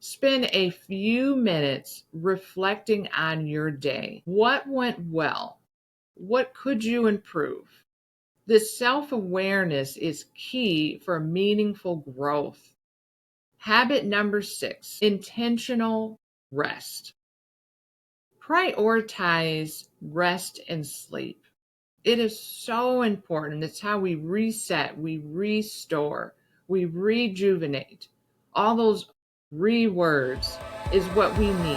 Spend a few minutes reflecting on your day. What went well? What could you improve? This self-awareness is key for meaningful growth. Habit number 6, intentional rest. Prioritize rest and sleep. It is so important. It's how we reset, we restore, we rejuvenate. All those words is what we need.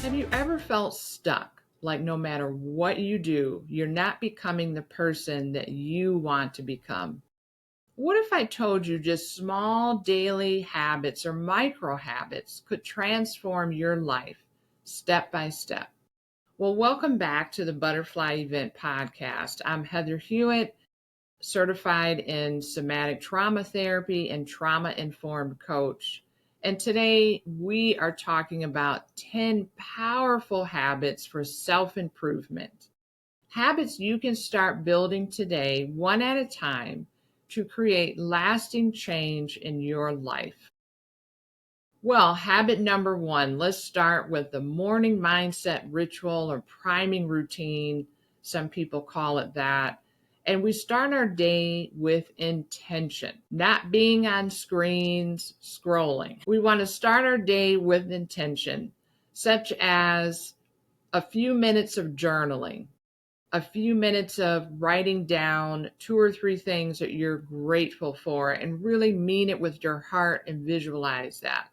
Have you ever felt stuck? Like no matter what you do, you're not becoming the person that you want to become. What if I told you just small daily habits or micro habits could transform your life step by step? Well, welcome back to the Butterfly Event Podcast. I'm Heather Hewett, certified in somatic trauma therapy and trauma-informed coach. And today we are talking about 10 powerful habits for self-improvement. Habits you can start building today, one at a time, to create lasting change in your life. Well, habit number 1, let's start with the morning mindset ritual or priming routine. Some people call it that. And we start our day with intention, not being on screens, scrolling. We want to start our day with intention, such as a few minutes of journaling, a few minutes of writing down 2 or 3 things that you're grateful for and really mean it with your heart and visualize that.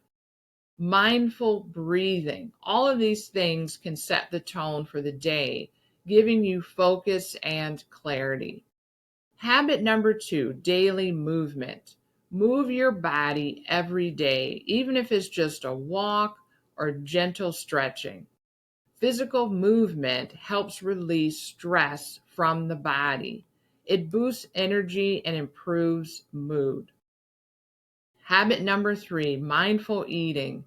Mindful breathing. All of these things can set the tone for the day, giving you focus and clarity. Habit number 2, daily movement. Move your body every day, even if it's just a walk or gentle stretching. Physical movement helps release stress from the body. It boosts energy and improves mood. Habit number 3, mindful eating.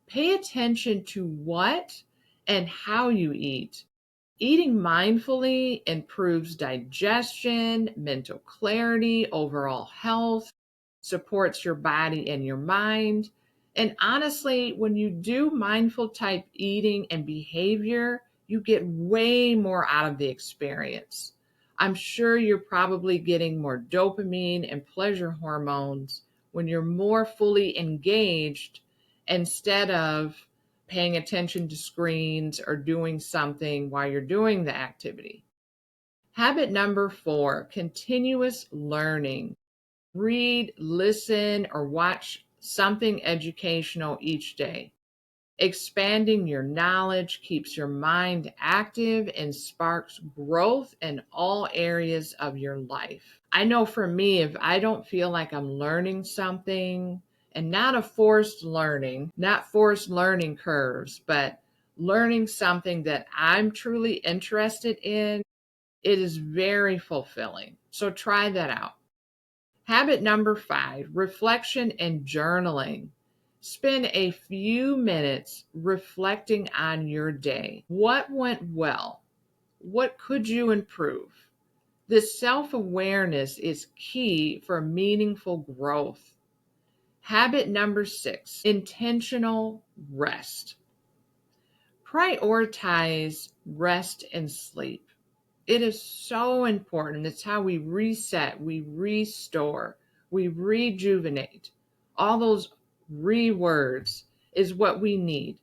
Pay attention to what and how you eat. Eating mindfully improves digestion, mental clarity, overall health, supports your body and your mind. And honestly, when you do mindful type eating and behavior, you get way more out of the experience. I'm sure you're probably getting more dopamine and pleasure hormones when you're more fully engaged instead of paying attention to screens or doing something while you're doing the activity. Habit number 4, continuous learning. Read, listen, or watch something educational each day. Expanding your knowledge keeps your mind active and sparks growth in all areas of your life. I know for me, if I don't feel like I'm learning something, and not a forced learning, not forced learning curves, but learning something that I'm truly interested in, it is very fulfilling. So try that out. Habit number 5, reflection and journaling. Spend a few minutes reflecting on your day. What went well? What could you improve? This self-awareness is key for meaningful growth. Habit number 6, intentional rest. Prioritize rest and sleep. It is so important. It's how we reset, we restore, we rejuvenate. All those words is what we need.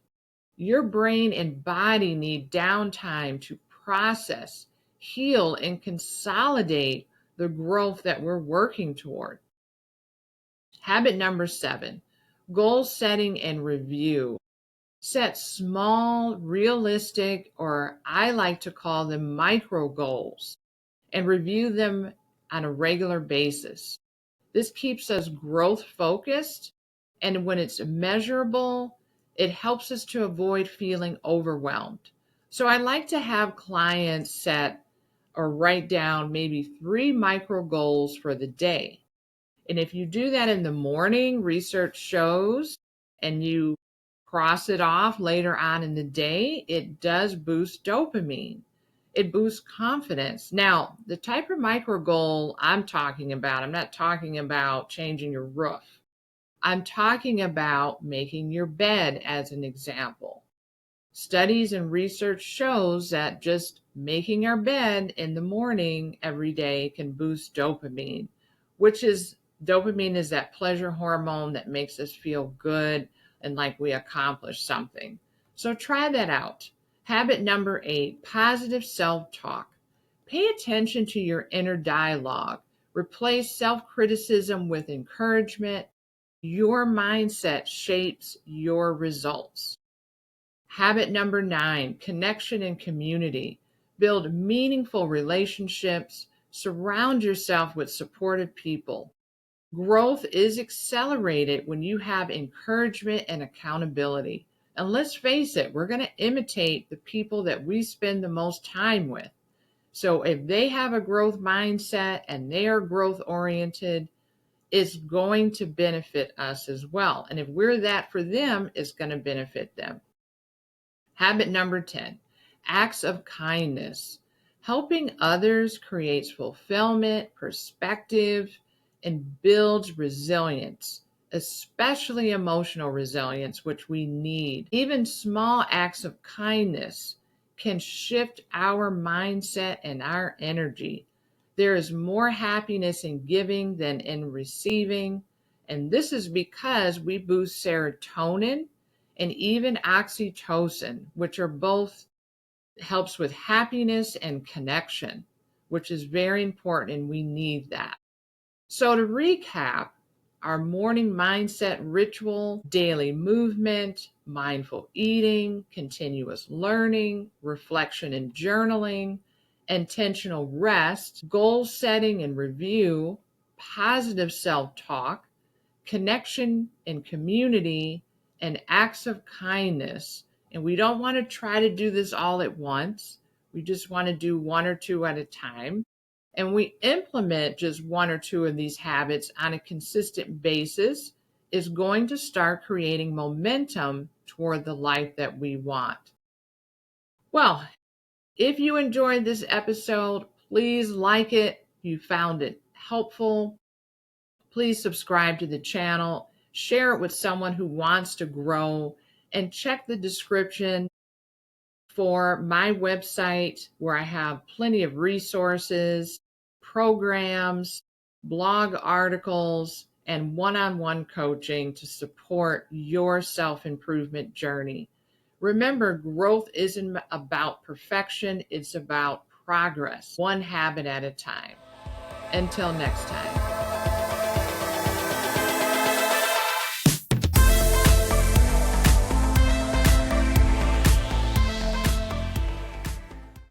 Your brain and body need downtime to process, heal, and consolidate the growth that we're working toward. Habit number 7, goal setting and review. Set small, realistic, or I like to call them micro goals, and review them on a regular basis. This keeps us growth focused, and when it's measurable, it helps us to avoid feeling overwhelmed. So I like to have clients set or write down maybe 3 micro goals for the day. And if you do that in the morning, research shows, and you cross it off later on in the day, it does boost dopamine. It boosts confidence. Now, the type of micro goal I'm talking about, I'm not talking about changing your roof. I'm talking about making your bed as an example. Studies and research shows that just making our bed in the morning every day can boost dopamine, which is dopamine is that pleasure hormone that makes us feel good and like we accomplished something. So try that out. Habit number 8, positive self-talk. Pay attention to your inner dialogue. Replace self-criticism with encouragement. Your mindset shapes your results. Habit number 9, connection and community. Build meaningful relationships. Surround yourself with supportive people. Growth is accelerated when you have encouragement and accountability. And let's face it, we're going to imitate the people that we spend the most time with. So if they have a growth mindset and they are growth oriented, it's going to benefit us as well. And if we're that for them, it's going to benefit them. Habit number 10, acts of kindness. Helping others creates fulfillment, perspective, and builds resilience, especially emotional resilience, which we need. Even small acts of kindness can shift our mindset and our energy. There is more happiness in giving than in receiving, and this is because we boost serotonin and even oxytocin, which are both helps with happiness and connection, which is very important and we need that. So to recap, our morning mindset ritual, daily movement, mindful eating, continuous learning, reflection and journaling, intentional rest, goal setting and review, positive self-talk, connection and community, and acts of kindness. And we don't want to try to do this all at once. We just want to do one or two at a time. And we implement just one or two of these habits on a consistent basis is going to start creating momentum toward the life that we want. Well, if you enjoyed this episode, please like it. If you found it helpful, please subscribe to the channel, share it with someone who wants to grow, and check the description for my website where I have plenty of resources, programs, blog articles, and one-on-one coaching to support your self-improvement journey. Remember, growth isn't about perfection, it's about progress, one habit at a time. Until next time.